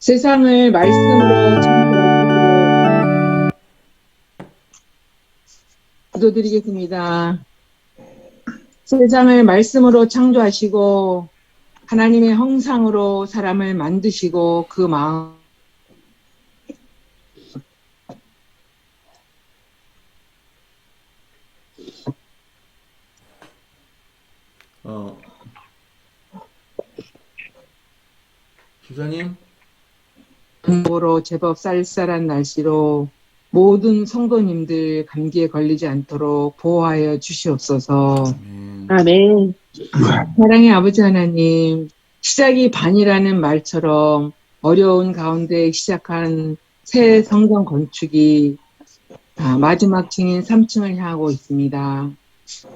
세상을 말씀으로 창조하시고 기도드리겠습니다. 세상을 말씀으로 창조하시고 하나님의 형상으로 사람을 만드시고 그 마음 기자님? 으로 제법 쌀쌀한 날씨로 모든 성도님들 감기에 걸리지 않도록 보호하여 주시옵소서. 아멘. 사랑의 아버지 하나님, 시작이 반이라는 말처럼 어려운 가운데 시작한 새 성전 건축이 마지막 층인 3층을 향하고 있습니다.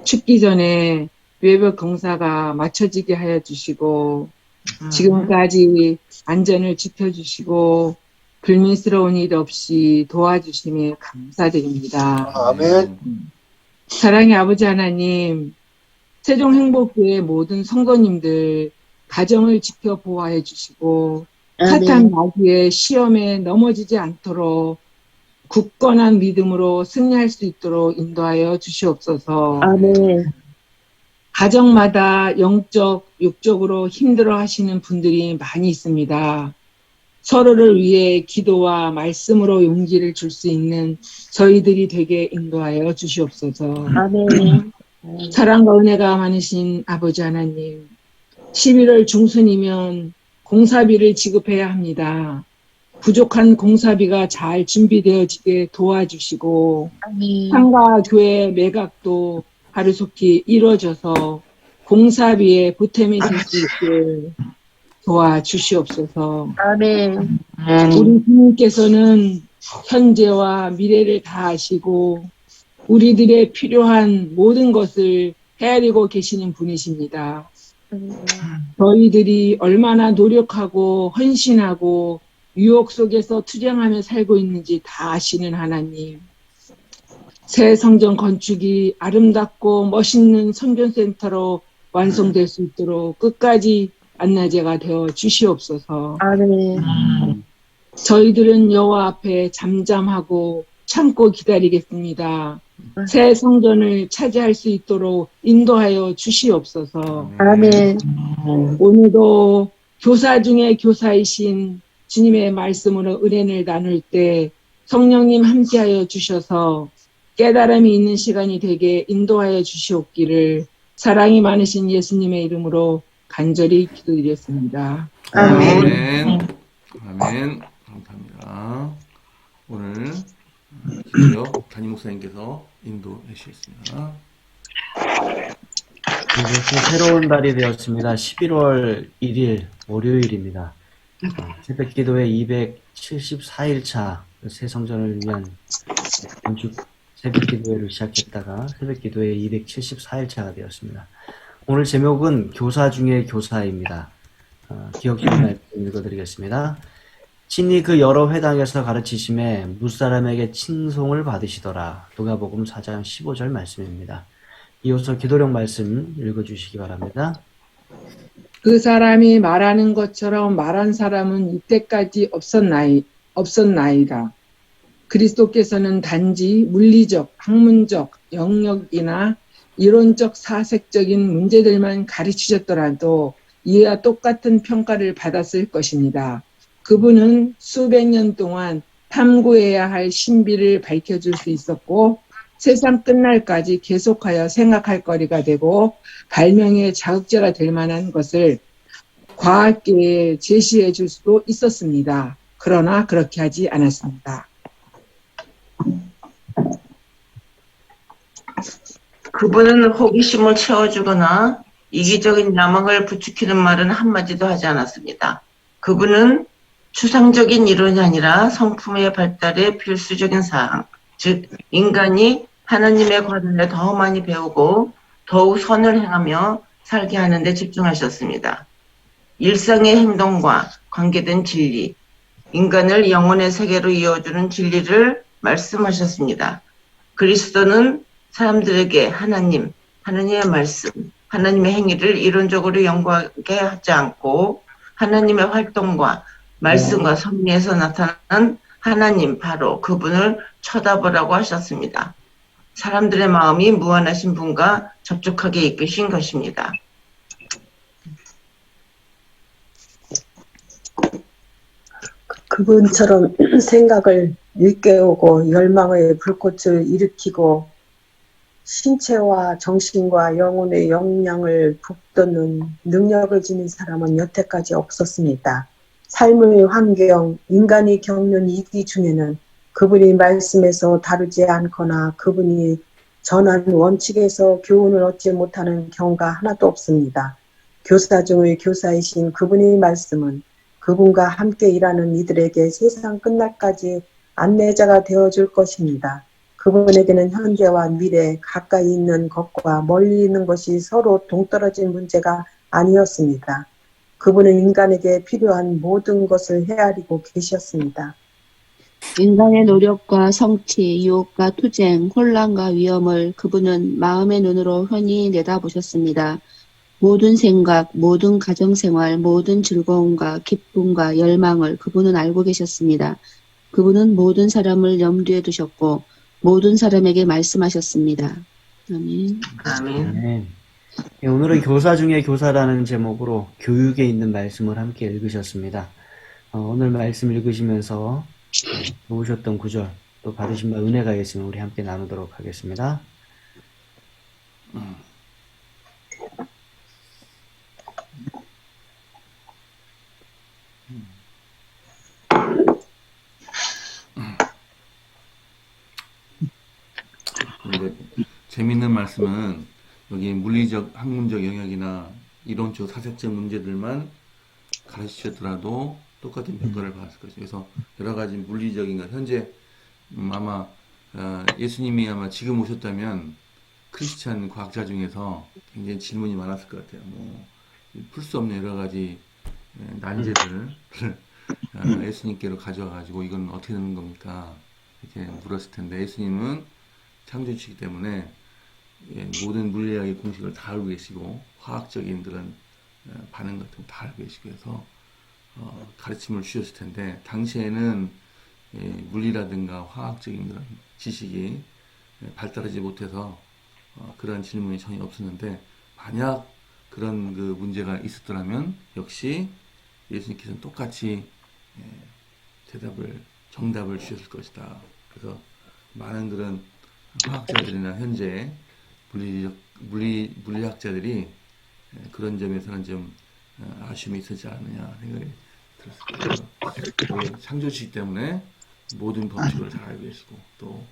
춥기 전에 외벽 공사가 마쳐지게 하여 주시고 지금까지 안전을 지켜주시고 불미스러운 일 없이 도와주심에 감사드립니다. 아멘. 사랑의 아버지 하나님, 세종행복교회 모든 성도님들 가정을 지켜 보호해 주시고 사탄 마귀의 시험에 넘어지지 않도록 굳건한 믿음으로 승리할 수 있도록 인도하여 주시옵소서. 아멘. 가정마다 영적, 육적으로 힘들어 하시는 분들이 많이 있습니다. 서로를 위해 기도와 말씀으로 용기를 줄 수 있는 저희들이 되게 인도하여 주시옵소서. 아멘. 사랑과 은혜가 많으신 아버지 하나님, 11월 중순이면 공사비를 지급해야 합니다. 부족한 공사비가 잘 준비되어지게 도와주시고 상가 교회 매각도 하루속히 이루어져서 공사비에 보탬이 될 수 있게 도와주시옵소서. 아멘. 우리 주님께서는 현재와 미래를 다 아시고 우리들의 필요한 모든 것을 헤아리고 계시는 분이십니다. 저희들이 얼마나 노력하고 헌신하고 유혹 속에서 투쟁하며 살고 있는지 다 아시는 하나님. 새 성전 건축이 아름답고 멋있는 선교센터로 완성될 수 있도록 끝까지 안나제가 되어 주시옵소서. 아멘. 저희들은 여호와 앞에 잠잠하고 참고 기다리겠습니다. 새 성전을 차지할 수 있도록 인도하여 주시옵소서. 아멘. 오늘도 교사 중에 교사이신 주님의 말씀으로 은혜를 나눌 때 성령님 함께하여 주셔서 깨달음이 있는 시간이 되게 인도하여 주시옵기를 사랑이 많으신 예수님의 이름으로 간절히 기도드렸습니다. 아멘. 아멘. 감사합니다. 오늘 기도요 담임 목사님께서 인도해 주시겠습니다. 이것은 새로운 달이 되었습니다. 11월 1일 월요일입니다. 새벽 기도회 274일차 새 성전을 위한 건축 새벽 기도회를 시작했다가 새벽 기도회 274일차가 되었습니다. 오늘 제목은 교사 중에 교사입니다. 기억적인 말씀 읽어드리겠습니다. 친히 그 여러 회당에서 가르치심에 무사람에게 칭송을 받으시더라. 누가복음 4장 15절 말씀입니다. 이어서 기도령 말씀 읽어주시기 바랍니다. 그 사람이 말하는 것처럼 말한 사람은 이때까지 없었나이다. 그리스도께서는 단지 물리적, 학문적, 영역이나 이론적, 사색적인 문제들만 가르치셨더라도 이와 똑같은 평가를 받았을 것입니다. 그분은 수백 년 동안 탐구해야 할 신비를 밝혀줄 수 있었고 세상 끝날까지 계속하여 생각할 거리가 되고 발명의 자극제가 될 만한 것을 과학계에 제시해 줄 수도 있었습니다. 그러나 그렇게 하지 않았습니다. 그분은 호기심을 채워주거나 이기적인 야망을 부추기는 말은 한마디도 하지 않았습니다. 그분은 추상적인 이론이 아니라 성품의 발달의 필수적인 사항, 즉 인간이 하나님의 관원에 더 많이 배우고 더욱 선을 행하며 살게 하는 데 집중하셨습니다. 일상의 행동과 관계된 진리, 인간을 영혼의 세계로 이어주는 진리를 말씀하셨습니다. 그리스도는 사람들에게 하나님의 말씀, 하나님의 행위를 이론적으로 연구하게 하지 않고 하나님의 활동과 말씀과 섭리에서 나타나는 하나님 바로 그분을 쳐다보라고 하셨습니다. 사람들의 마음이 무한하신 분과 접촉하게 이끄신 것입니다. 그분처럼 생각을 일깨우고 열망의 불꽃을 일으키고 신체와 정신과 영혼의 영향을 북돋는 능력을 지닌 사람은 여태까지 없었습니다. 삶의 환경, 인간이 겪는 위기 중에는 그분이 말씀에서 다루지 않거나 그분이 전한 원칙에서 교훈을 얻지 못하는 경우가 하나도 없습니다. 교사 중의 교사이신 그분의 말씀은 그분과 함께 일하는 이들에게 세상 끝날까지 안내자가 되어줄 것입니다. 그분에게는 현재와 미래, 가까이 있는 것과 멀리 있는 것이 서로 동떨어진 문제가 아니었습니다. 그분은 인간에게 필요한 모든 것을 헤아리고 계셨습니다. 인간의 노력과 성취, 유혹과 투쟁, 혼란과 위험을 그분은 마음의 눈으로 흔히 내다보셨습니다. 모든 생각, 모든 가정생활, 모든 즐거움과 기쁨과 열망을 그분은 알고 계셨습니다. 그분은 모든 사람을 염두에 두셨고 모든 사람에게 말씀하셨습니다. 아멘. 아멘. 네. 예, 오늘은 교사 중에 교사라는 제목으로 교육에 있는 말씀을 함께 읽으셨습니다. 오늘 말씀 읽으시면서 배우셨던 구절 또 받으신 바 은혜가 있으면 우리 함께 나누도록 하겠습니다. 근데 재밌는 말씀은 여기 물리적, 학문적 영역이나 이론적, 사색적 문제들만 가르치셨더라도 똑같은 평가를 받았을 것이죠. 그래서 여러 가지 물리적인 것, 현재 아마 예수님이 아마 지금 오셨다면 크리스찬 과학자 중에서 굉장히 질문이 많았을 것 같아요. 뭐 풀 수 없는 여러 가지 난제들을 예수님께로 가져와가지고 이건 어떻게 되는 겁니까? 이렇게 물었을 텐데 예수님은 창조주시기 때문에 모든 물리학의 공식을 다 알고 계시고 화학적인 그런 반응 같은 거 다 알고 계시고 해서 가르침을 주셨을 텐데 당시에는 물리라든가 화학적인 그런 지식이 발달하지 못해서 그런 질문이 전혀 없었는데 만약 그런 그 문제가 있었더라면 역시 예수님께서는 똑같이 정답을 주셨을 것이다. 그래서 많은 그런 화학자들이나 현재 물리학자들이 그런 점에서는 좀 아쉬움이 있었지 않느냐 생각이 들었을 거예요. 창조주시기 때문에 모든 법칙을 잘 알고 계시고 또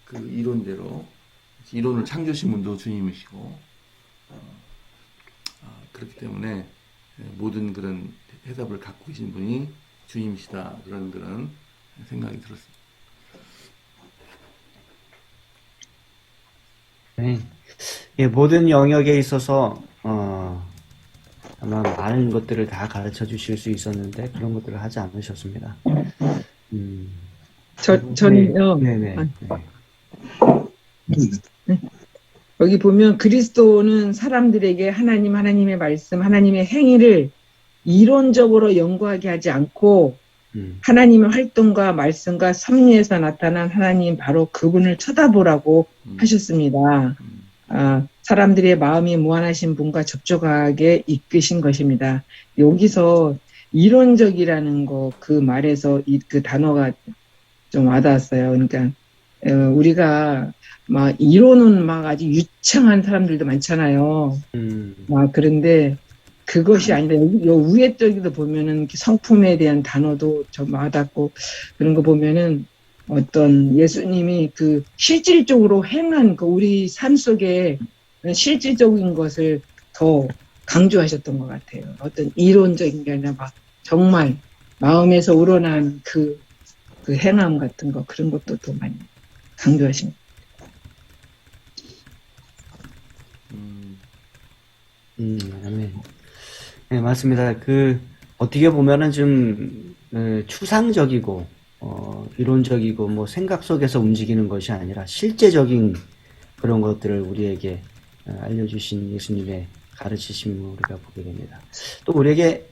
그 이론을 창조신 분도 주님이시고 그렇기 때문에 모든 그런 해답을 갖고 계신 분이 주님이시다 그런 생각이 들었습니다. 네. 예, 모든 영역에 있어서 아마 많은 것들을 다 가르쳐 주실 수 있었는데 그런 것들을 하지 않으셨습니다. 저는요. 네네. 여기 보면 그리스도는 사람들에게 하나님의 말씀, 하나님의 행위를 이론적으로 연구하게 하지 않고 하나님의 활동과 말씀과 섭리에서 나타난 하나님 바로 그분을 쳐다보라고 하셨습니다. 사람들의 마음이 무한하신 분과 접촉하게 이끄신 것입니다. 여기서 이론적이라는 그 말에서 그 단어가 좀 와닿았어요. 그러니까 우리가 막 이론은 막 아주 유창한 사람들도 많잖아요. 그런데 그것이 아니라 요 위에 쪽에도 보면은 성품에 대한 단어도 좀 와닿고 그런 거 보면은 어떤 예수님이 그 실질적으로 행한 그 우리 삶 속에 실질적인 것을 더 강조하셨던 것 같아요. 어떤 이론적인 게 아니라 막 정말 마음에서 우러난 그 행함 같은 거 그런 것도 더 많이 강조하십니다. 아멘. 네, 맞습니다. 어떻게 보면은 좀, 추상적이고, 이론적이고, 뭐, 생각 속에서 움직이는 것이 아니라 실제적인 그런 것들을 우리에게 알려주신 예수님의 가르치심을 우리가 보게 됩니다. 또 우리에게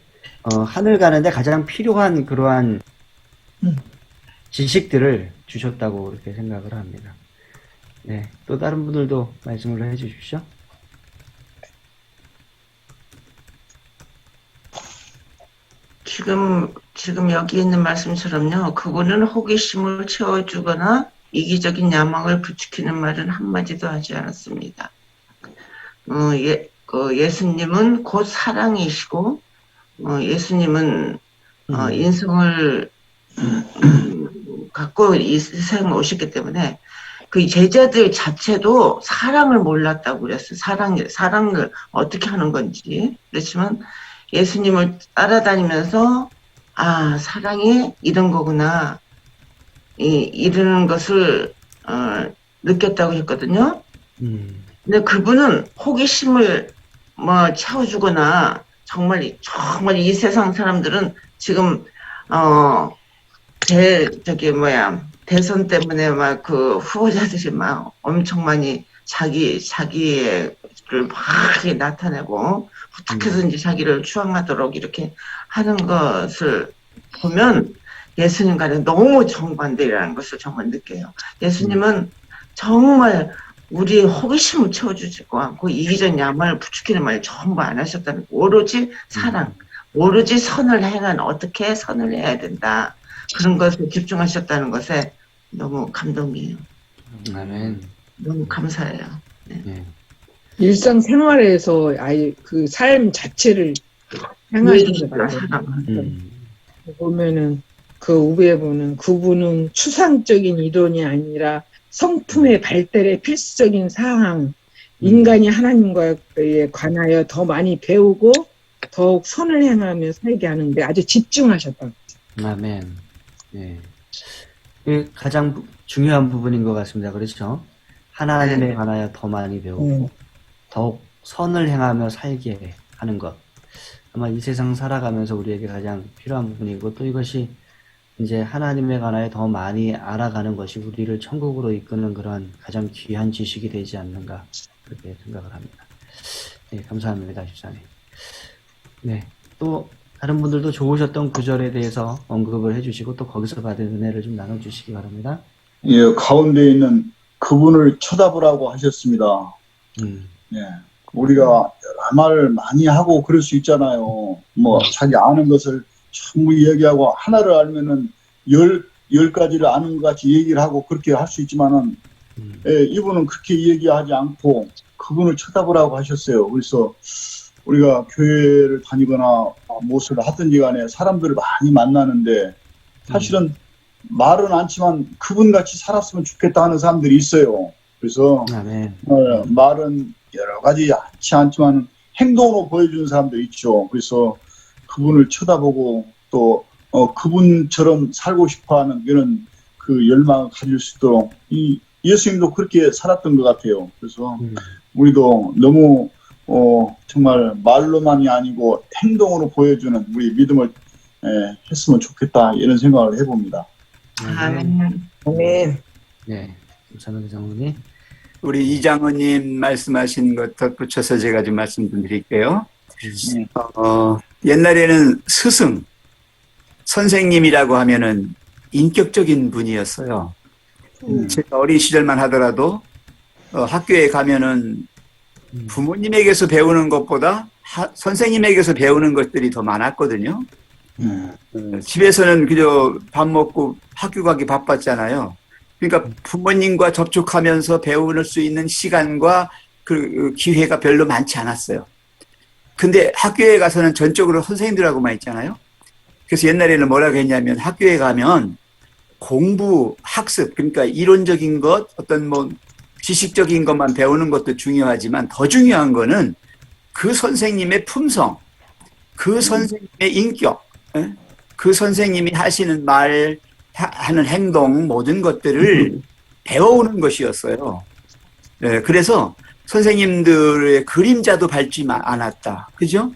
하늘 가는데 가장 필요한 그러한 지식들을 주셨다고 그렇게 생각을 합니다. 네, 또 다른 분들도 말씀을 해 주십시오. 지금 여기 있는 말씀처럼요, 그분은 호기심을 채워주거나 이기적인 야망을 부추기는 말은 한마디도 하지 않았습니다. 예수님은 곧 사랑이시고, 예수님은 인성을 갖고 이 세상에 오셨기 때문에 그 제자들 자체도 사랑을 몰랐다고 그랬어요. 사랑을 어떻게 하는 건지. 그렇지만 예수님을 따라다니면서 아, 사랑이 이런 거구나. 이러는 것을 느꼈다고 했거든요. 근데 그분은 호기심을 채워주거나 정말 이 세상 사람들은 지금 대선 때문에 막 그 후보자들이 막 엄청 많이 자기를 막 나타내고 어떻게 해서든지 자기를 추앙하도록 이렇게 하는 것을 보면 예수님과는 너무 정반대라는 것을 정말 느껴요. 예수님은 정말 우리의 호기심을 채워주지도 않고 이기적 야망을 부추기는 말 전부 안 하셨다는 거. 오로지 사랑, 오로지 선을 어떻게 선을 해야 된다. 그런 것에 집중하셨다는 것에 너무 감동이에요. 아멘. 너무 감사해요. 네. 일상생활에서 아예 그 삶 자체를 행하신 것 같아요. 보면은 그 우에 보는 그분은 추상적인 이론이 아니라 성품의 발달에 필수적인 사항, 인간이 하나님과에 관하여 더 많이 배우고 더욱 선을 행하며 살게 하는데 아주 집중하셨다. 아멘. 네. 이게 가장 중요한 부분인 것 같습니다. 그렇죠? 하나님에 관하여 더 많이 배우고 더욱 선을 행하며 살게 하는 것. 아마 이 세상 살아가면서 우리에게 가장 필요한 부분이고 또 이것이 이제 하나님에 관하여 더 많이 알아가는 것이 우리를 천국으로 이끄는 그런 가장 귀한 지식이 되지 않는가 그렇게 생각을 합니다. 네, 감사합니다, 집사님. 네, 또 다른 분들도 좋으셨던 구절에 대해서 언급을 해주시고 또 거기서 받은 은혜를 좀 나눠주시기 바랍니다. 예, 가운데 있는 그분을 쳐다보라고 하셨습니다. 예, 우리가 여러 말 많이 하고 그럴 수 있잖아요. 자기 아는 것을 전부 얘기하고 하나를 알면은 열 가지를 아는 것 같이 얘기를 하고 그렇게 할 수 있지만은 예, 이분은 그렇게 얘기하지 않고 그분을 쳐다보라고 하셨어요. 그래서 우리가 교회를 다니거나 무엇을 하든지 간에 사람들을 많이 만나는데 사실은 말은 않지만 그분같이 살았으면 좋겠다 하는 사람들이 있어요. 그래서 말은 여러 가지 않지 않지만 행동으로 보여주는 사람들이 있죠. 그래서 그분을 쳐다보고 또 그분처럼 살고 싶어하는 이런 그 열망을 가질 수 있도록 예수님도 그렇게 살았던 것 같아요. 그래서 우리도 너무 정말 말로만이 아니고 행동으로 보여주는 우리 믿음을 했으면 좋겠다 이런 생각을 해봅니다. 아멘. 네, 감사합니다, 장로님. 우리 이장로님 말씀하신 것 덧붙여서 제가 좀 말씀 좀 드릴게요. 옛날에는 스승, 선생님이라고 하면은 인격적인 분이었어요. 제가 어린 시절만 하더라도 학교에 가면은 부모님에게서 배우는 것보다 선생님에게서 배우는 것들이 더 많았거든요. 집에서는 그저 밥 먹고 학교 가기 바빴잖아요. 그러니까 부모님과 접촉하면서 배울 수 있는 시간과 그 기회가 별로 많지 않았어요. 근데 학교에 가서는 전적으로 선생님들하고만 있잖아요. 그래서 옛날에는 뭐라고 했냐면 학교에 가면 공부, 학습, 그러니까 이론적인 것, 어떤 지식적인 것만 배우는 것도 중요하지만 더 중요한 거는 그 선생님의 품성, 그 선생님의 인격, 그 선생님이 하시는 말, 하는 행동, 모든 것들을 배워오는 것이었어요. 그래서 선생님들의 그림자도 밟지 않았다. 그죠?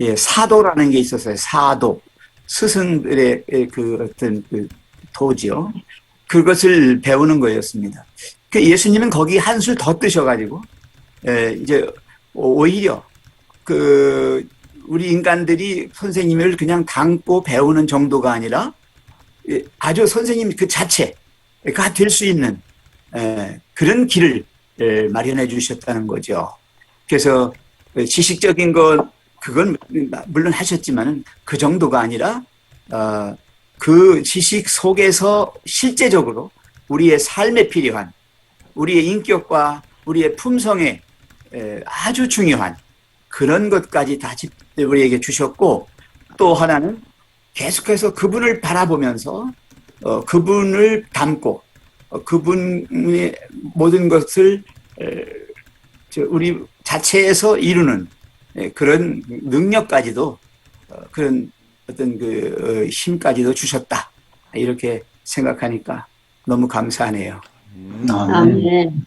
예, 사도라는 게 있었어요. 사도. 스승들의 그 어떤 그 도죠. 그것을 배우는 거였습니다. 그 예수님은 거기 한술 더 뜨셔가지고, 이제 오히려 우리 인간들이 선생님을 그냥 담고 배우는 정도가 아니라 아주 선생님 그 자체가 될 수 있는 그런 길을 마련해 주셨다는 거죠. 그래서 지식적인 것 그건 물론 하셨지만은 그 정도가 아니라 그 지식 속에서 실제적으로 우리의 삶에 필요한 우리의 인격과 우리의 품성에 아주 중요한 그런 것까지 다 우리에게 주셨고, 또 하나는 계속해서 그분을 바라보면서 그분을 담고 그분의 모든 것을 우리 자체에서 이루는 그런 능력까지도 그런 어떤 그 힘까지도 주셨다. 이렇게 생각하니까 너무 감사하네요. 아멘.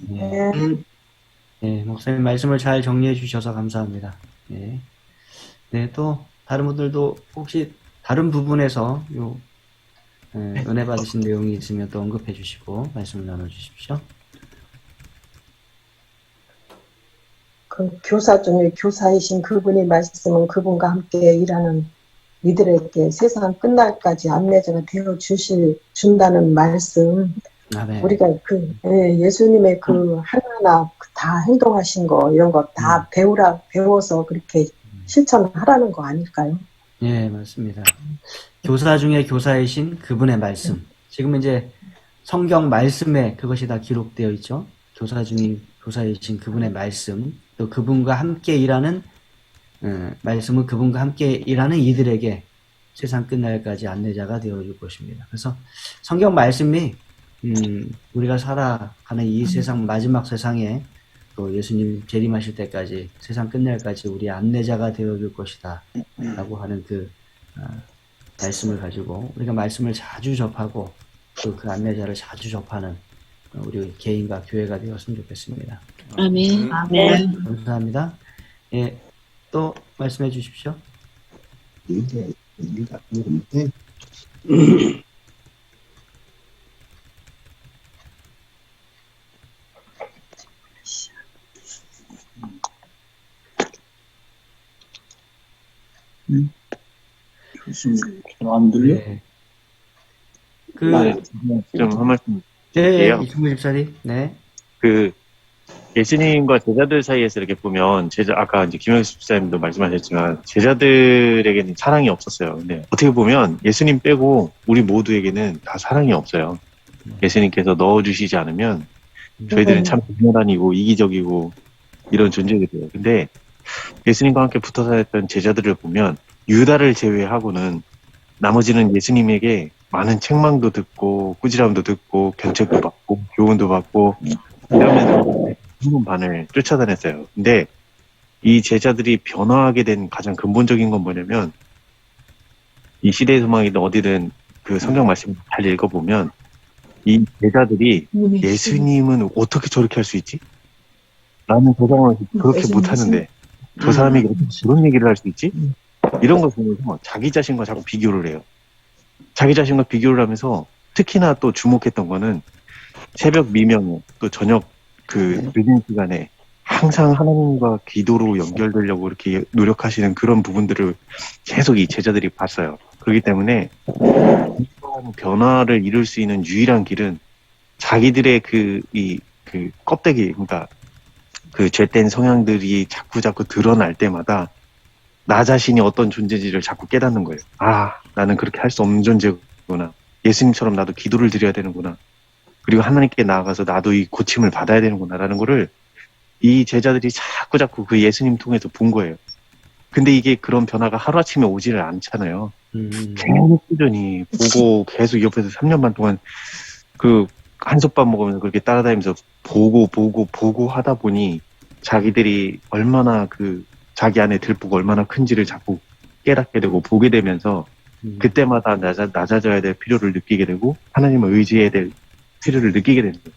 네, 목사님 말씀을 잘 정리해 주셔서 감사합니다. 네. 네, 또 다른 분들도 혹시 다른 부분에서 은혜 받으신 내용이 있으면 또 언급해 주시고 말씀을 나눠 주십시오. 그 교사 중에 교사이신 그분의 말씀은 그분과 함께 일하는 이들에게 세상 끝날까지 안내자가 되어 준다는 말씀. 네. 우리가 예수님의 그 하나하나 다 행동하신 거 이런 거 다 배워서 그렇게 실천하라는 거 아닐까요? 예, 맞습니다. 교사 중에 교사이신 그분의 말씀. 지금 이제 성경 말씀에 그것이 다 기록되어 있죠. 교사 중에 교사이신 그분의 말씀, 또 그분과 함께 일하는 말씀은 그분과 함께 일하는 이들에게 세상 끝날까지 안내자가 되어줄 것입니다. 그래서 성경 말씀이 우리가 살아가는 이 세상 마지막 세상에 또 예수님 재림하실 때까지 세상 끝날까지 우리 안내자가 되어줄 것이다 라고 하는 그 말씀을 가지고 우리가 말씀을 자주 접하고 또 그 안내자를 자주 접하는 우리 개인과 교회가 되었으면 좋겠습니다. 아멘. 아멘. 감사합니다. 예, 또 말씀해 주십시오. 좋습니다. 안 들려? 네. 좀 한 말씀 네, 드릴게요. 이충구 집사님. 네. 그 예수님과 제자들 사이에서 이렇게 보면 아까 이제 김영수 집사님도 말씀하셨지만 제자들에게는 사랑이 없었어요. 근데 어떻게 보면 예수님 빼고 우리 모두에게는 다 사랑이 없어요. 예수님께서 넣어주시지 않으면 저희들은 참 불편하고 이기적이고 이런 존재들이에요. 근데 예수님과 함께 붙어 살았던 제자들을 보면 유다를 제외하고는 나머지는 예수님에게 많은 책망도 듣고 꾸지람도 듣고 견책도 받고 교훈도 받고 이러면서 한 반을 쫓아다녔어요. 근데 이 제자들이 변화하게 된 가장 근본적인 건 뭐냐면 이 시대의 소망이든 어디든 그 성경 말씀 잘 읽어보면 이 제자들이 예수님은 어떻게 저렇게 할 수 있지? 라는 저장을 그렇게 못하는데 저 사람이 그런 얘기를 할 수 있지? 이런 걸 보면서 자기 자신과 자꾸 비교를 해요. 자기 자신과 비교를 하면서 특히나 또 주목했던 거는 새벽 미명에 또 저녁 그 늦은 시간에 항상 하나님과 기도로 연결되려고 이렇게 노력하시는 그런 부분들을 계속 이 제자들이 봤어요. 그렇기 때문에 이러한 변화를 이룰 수 있는 유일한 길은 자기들의 그 껍데기, 그러니까 그 죄된 성향들이 자꾸 드러날 때마다 나 자신이 어떤 존재인지를 자꾸 깨닫는 거예요. 아, 나는 그렇게 할 수 없는 존재구나. 예수님처럼 나도 기도를 드려야 되는구나. 그리고 하나님께 나아가서 나도 이 고침을 받아야 되는구나라는 거를 이 제자들이 자꾸 그 예수님 통해서 본 거예요. 근데 이게 그런 변화가 하루아침에 오지를 않잖아요. 계속 꾸준히 보고 계속 옆에서 3년 반 동안 그 한솥밥 먹으면서 그렇게 따라다니면서 보고 하다 보니 자기들이 얼마나 그 자기 안에 들보가 얼마나 큰지를 자꾸 깨닫게 되고 보게 되면서 그때마다 낮아져야 될 필요를 느끼게 되고 하나님을 의지해야 될 필요를 느끼게 되는 거예요.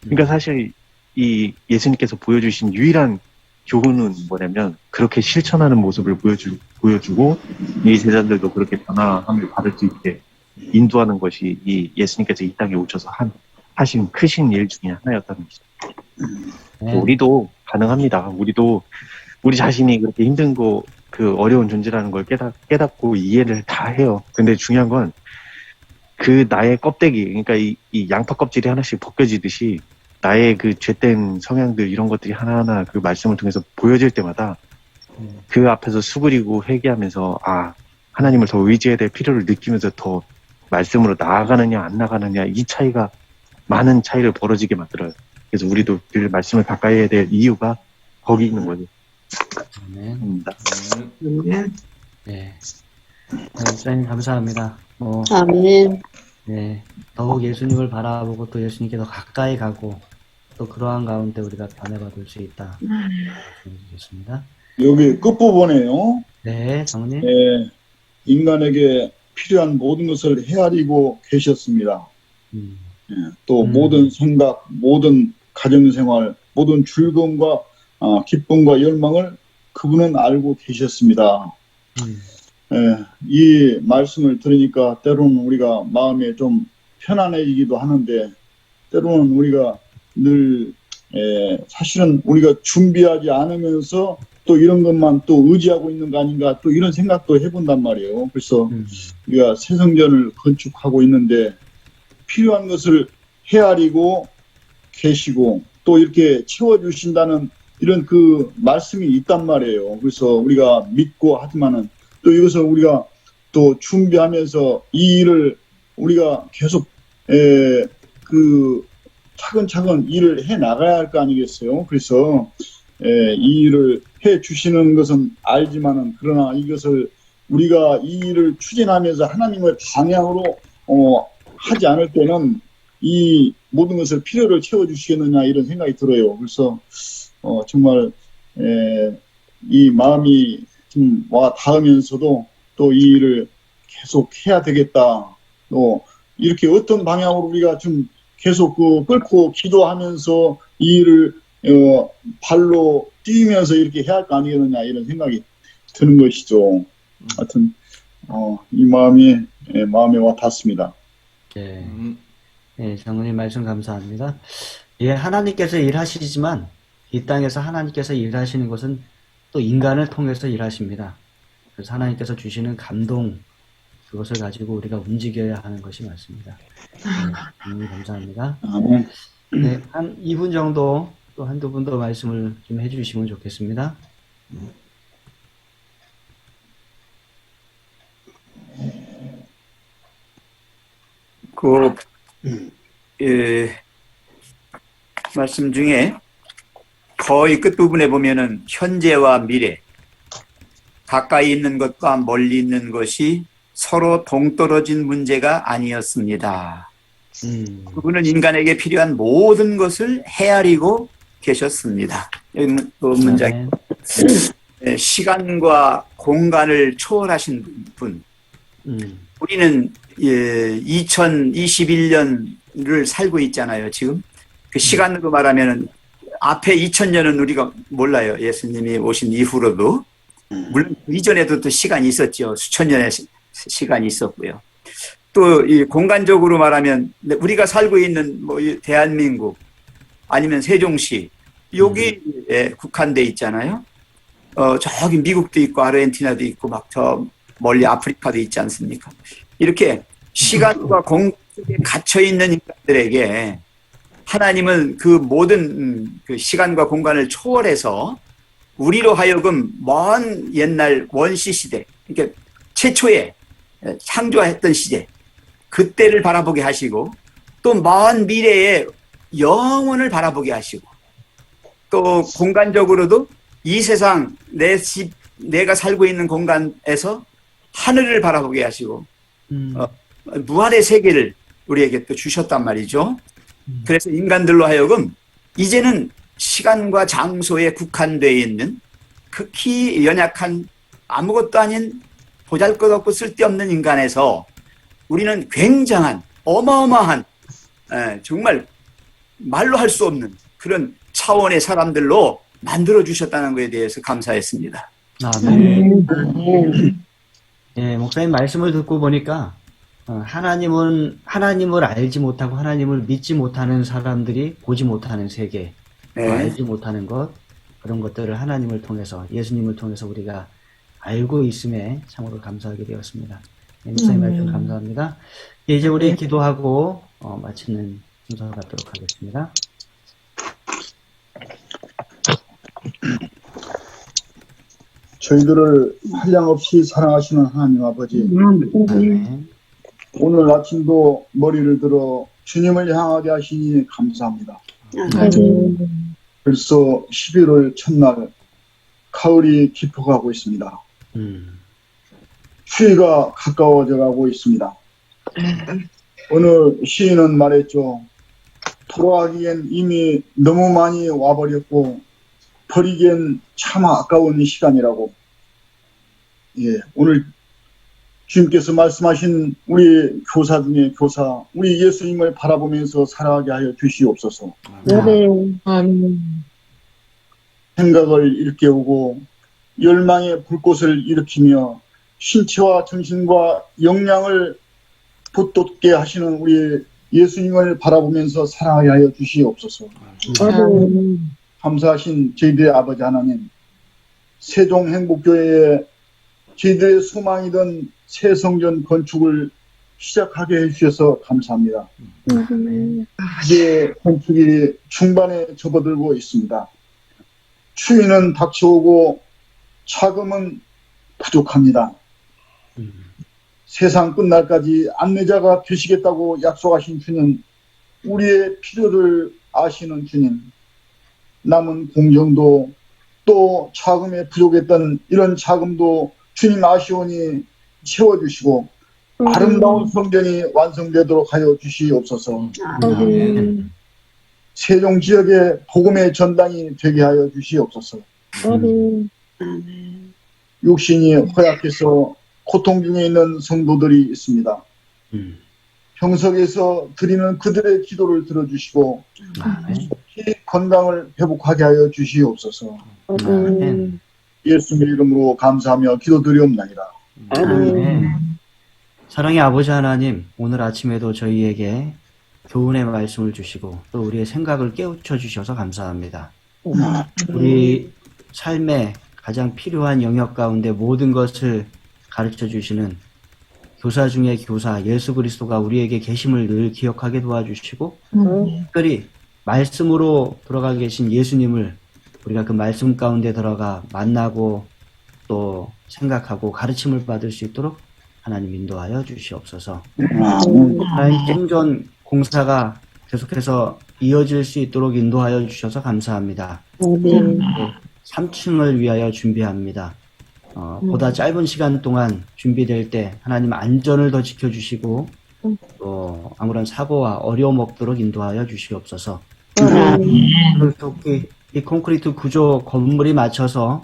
그러니까 사실 이 예수님께서 보여주신 유일한 교훈은 뭐냐면 그렇게 실천하는 모습을 보여주고 이 제자들도 그렇게 변화함을 받을 수 있게 인도하는 것이 이 예수님께서 이 땅에 오셔서 하신 크신 일 중에 하나였다는 것이죠. 우리도 가능합니다. 우리도 우리 자신이 그렇게 힘든 거 그 어려운 존재라는 걸 깨닫고 이해를 다 해요. 근데 중요한 건 그 나의 껍데기, 그러니까 이 양파 껍질이 하나씩 벗겨지듯이 나의 그 죄된 성향들 이런 것들이 하나하나 그 말씀을 통해서 보여질 때마다 그 앞에서 수그리고 회개하면서 하나님을 더 의지해야 될 필요를 느끼면서 더 말씀으로 나아가느냐 안 나가느냐 이 차이가 많은 차이를 벌어지게 만들어요. 그래서 우리도 그 말씀을 가까이 해야 될 이유가 거기 있는 거죠. 아멘. 아멘. 네. 목사님 감사합니다. 아멘. 네. 더욱 예수님을 바라보고 또 예수님께 더 가까이 가고 또 그러한 가운데 우리가 변화받을 수 있다. 말씀해주셨습니다. 여기 끝부분에요. 네, 장로님. 예, 인간에게 필요한 모든 것을 헤아리고 계셨습니다. 예, 또 모든 생각, 모든 가정생활, 모든 즐거움과 기쁨과 열망을 그분은 알고 계셨습니다. 예, 이 말씀을 들으니까 때로는 우리가 마음에 좀 편안해지기도 하는데 때로는 우리가 늘 사실은 우리가 준비하지 않으면서 또 이런 것만 또 의지하고 있는 거 아닌가 또 이런 생각도 해본단 말이에요. 그래서 우리가 새 성전을 건축하고 있는데 필요한 것을 헤아리고 계시고 또 이렇게 채워주신다는 이런 그 말씀이 있단 말이에요. 그래서 우리가 믿고 하지만은 또 이것을 우리가 또 준비하면서 이 일을 우리가 계속 그 차근차근 일을 해 나가야 할 거 아니겠어요. 그래서 이 일을 해 주시는 것은 알지만은 그러나 이것을 우리가 이 일을 추진하면서 하나님의 방향으로 하지 않을 때는 이 모든 것을 필요를 채워 주시겠느냐 이런 생각이 들어요. 그래서 정말 이 마음이 좀 와 닿으면서도 또 이 일을 계속 해야 되겠다. 또 이렇게 어떤 방향으로 우리가 좀 계속 끌고 기도하면서 이 일을 발로 뛰면서 이렇게 해야 할 거 아니겠느냐 이런 생각이 드는 것이죠. 하여튼 이 마음이 마음에 와 닿습니다. 네. 네, 장로님 말씀 감사합니다. 예, 하나님께서 일하시지만 이 땅에서 하나님께서 일하시는 것은 또 인간을 통해서 일하십니다. 그래서 하나님께서 주시는 감동 그것을 가지고 우리가 움직여야 하는 것이 맞습니다. 네, 감사합니다. 네, 한 2분 정도 또 한두 분 더 말씀을 좀 해주시면 좋겠습니다. 말씀 중에 거의 끝부분에 보면은 현재와 미래, 가까이 있는 것과 멀리 있는 것이 서로 동떨어진 문제가 아니었습니다. 그분은 인간에게 필요한 모든 것을 헤아리고 계셨습니다. 여기 또 문장 시간과 공간을 초월하신 분. 우리는 2021년을 살고 있잖아요. 지금 그 시간으로 말하면은 앞에 2000년은 우리가 몰라요. 예수님이 오신 이후로도 물론 그 이전에도 또 시간이 있었죠. 수천 년의 시간이 있었고요. 또 이 공간적으로 말하면 우리가 살고 있는 뭐 대한민국 아니면 세종시 여기에 국한돼 있잖아요. 저기 미국도 있고 아르헨티나도 있고 막 저 멀리 아프리카도 있지 않습니까? 이렇게 시간과 공간에 갇혀 있는 인간들에게 하나님은 그 모든 그 시간과 공간을 초월해서 우리로 하여금 먼 옛날 원시 시대, 그러니까 최초에 창조했던 시대, 그때를 바라보게 하시고 또 먼 미래의 영원을 바라보게 하시고 또 공간적으로도 이 세상 내 집, 내가 살고 있는 공간에서 하늘을 바라보게 하시고 무한의 세계를 우리에게 또 주셨단 말이죠. 그래서 인간들로 하여금 이제는 시간과 장소에 국한되어 있는 극히 연약한 아무것도 아닌 보잘것없고 쓸데없는 인간에서 우리는 굉장한 어마어마한 정말 말로 할 수 없는 그런 차원의 사람들로 만들어 주셨다는 것에 대해서 감사했습니다. 아멘. 네, 목사님 말씀을 듣고 보니까 하나님을 알지 못하고 하나님을 믿지 못하는 사람들이 보지 못하는 세계, 알지 못하는 것, 그런 것들을 하나님을 통해서, 예수님을 통해서 우리가 알고 있음에 참으로 감사하게 되었습니다. 목사님 말씀 감사합니다. 이제 우리 기도하고 마치는 순서 갖도록 하겠습니다. 저희들을 한량없이 사랑하시는 하나님 아버지, 아멘. 오늘 아침도 머리를 들어 주님을 향하게 하시니 감사합니다. 벌써 11월 첫날 가을이 깊어가고 있습니다. 추위가 가까워져 가고 있습니다. 어느 시인은 말했죠. 돌아가기엔 이미 너무 많이 와버렸고 버리기엔 참 아까운 시간이라고. 예, 오늘 주님께서 말씀하신 우리 교사 중에 교사, 우리 예수님을 바라보면서 살아가게 하여 주시옵소서. 생각을 일깨우고 열망의 불꽃을 일으키며 신체와 정신과 역량을 붙돋게 하시는 우리 예수님을 바라보면서 살아가게 하여 주시옵소서. 감사하신 저희들의 아버지 하나님, 세종행복교회에 저희들의 소망이던 새 성전 건축을 시작하게 해주셔서 감사합니다. 이제 건축이 중반에 접어들고 있습니다. 추위는 닥쳐오고 자금은 부족합니다. 세상 끝날까지 안내자가 되시겠다고 약속하신 주님, 우리의 필요를 아시는 주님, 남은 공정도 또 자금에 부족했던 이런 자금도 주님 아시오니 채워주시고 아름다운 성전이 완성되도록 하여 주시옵소서. 세종 지역의 복음의 전당이 되게 하여 주시옵소서. 육신이 허약해서 고통 중에 있는 성도들이 있습니다. 병석에서 드리는 그들의 기도를 들어주시고 속히 건강을 회복하게 하여 주시옵소서. 예수님의 이름으로 감사하며 기도드리옵나이다. 사랑의 아버지 하나님, 오늘 아침에도 저희에게 교훈의 말씀을 주시고 또 우리의 생각을 깨우쳐 주셔서 감사합니다. 우리 삶에 가장 필요한 영역 가운데 모든 것을 가르쳐 주시는 교사 중에 교사 예수 그리스도가 우리에게 계심을 늘 기억하게 도와주시고 특별히 말씀으로 들어가 계신 예수님을 우리가 그 말씀 가운데 들어가 만나고 또 생각하고 가르침을 받을 수 있도록 하나님 인도하여 주시옵소서. 하나님 생존 공사가 계속해서 이어질 수 있도록 인도하여 주셔서 감사합니다. 3층을 위하여 준비합니다. 보다 짧은 시간 동안 준비될 때 하나님 안전을 더 지켜주시고 또 아무런 사고와 어려움 없도록 인도하여 주시옵소서. 이 콘크리트 구조 건물이 맞춰서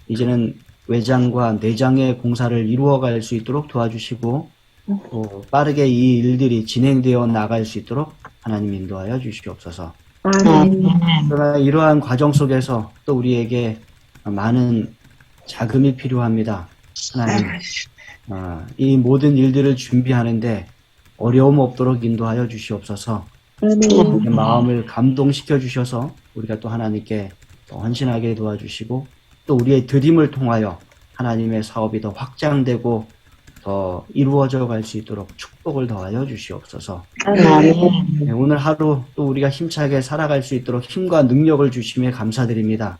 이제는 외장과 내장의 공사를 이루어갈 수 있도록 도와주시고 또 빠르게 이 일들이 진행되어 나갈 수 있도록 하나님 인도하여 주시옵소서. 그러나 이러한 과정 속에서 또 우리에게 많은 자금이 필요합니다. 하나님, 이 모든 일들을 준비하는데 어려움 없도록 인도하여 주시옵소서. 우리의 마음을 감동시켜 주셔서 우리가 또 하나님께 더 헌신하게 도와주시고 또 우리의 드림을 통하여 하나님의 사업이 더 확장되고 더 이루어져 갈 수 있도록 축복을 더하여 주시옵소서. 네, 오늘 하루 또 우리가 힘차게 살아갈 수 있도록 힘과 능력을 주시며 감사드립니다.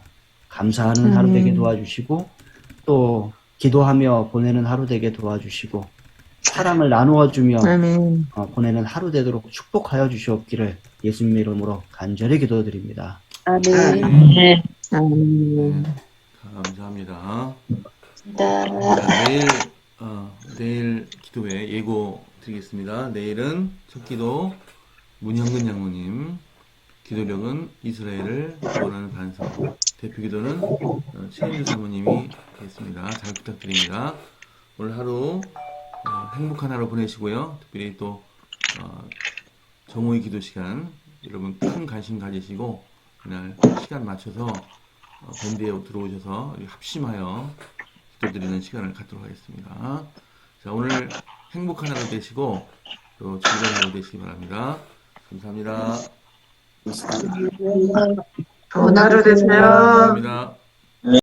감사하는 하루 되게 도와주시고 또 기도하며 보내는 하루 되게 도와주시고 사랑을 나누어 주며 보내는 하루 되도록 축복하여 주시옵기를 예수님의 이름으로 간절히 기도드립니다. 아멘. 감사합니다. 내일 기도회 예고 드리겠습니다. 내일은 첫 기도 문형근 장로님, 기도력은 이스라엘을 구원하는 반성, 대표 기도는 최은주 사모님이 하겠습니다. 잘 부탁드립니다. 오늘 하루 행복한 하루 보내시고요. 특별히 또 정오의 기도 시간 여러분 큰 관심 가지시고 그날 시간 맞춰서 밴드에 들어오셔서 합심하여 기도드리는 시간을 갖도록 하겠습니다. 자, 오늘 행복한 하루 되시고 또 즐거운 하루 되시기 바랍니다. 감사합니다. 좋은 하루 되세요. 감사합니다.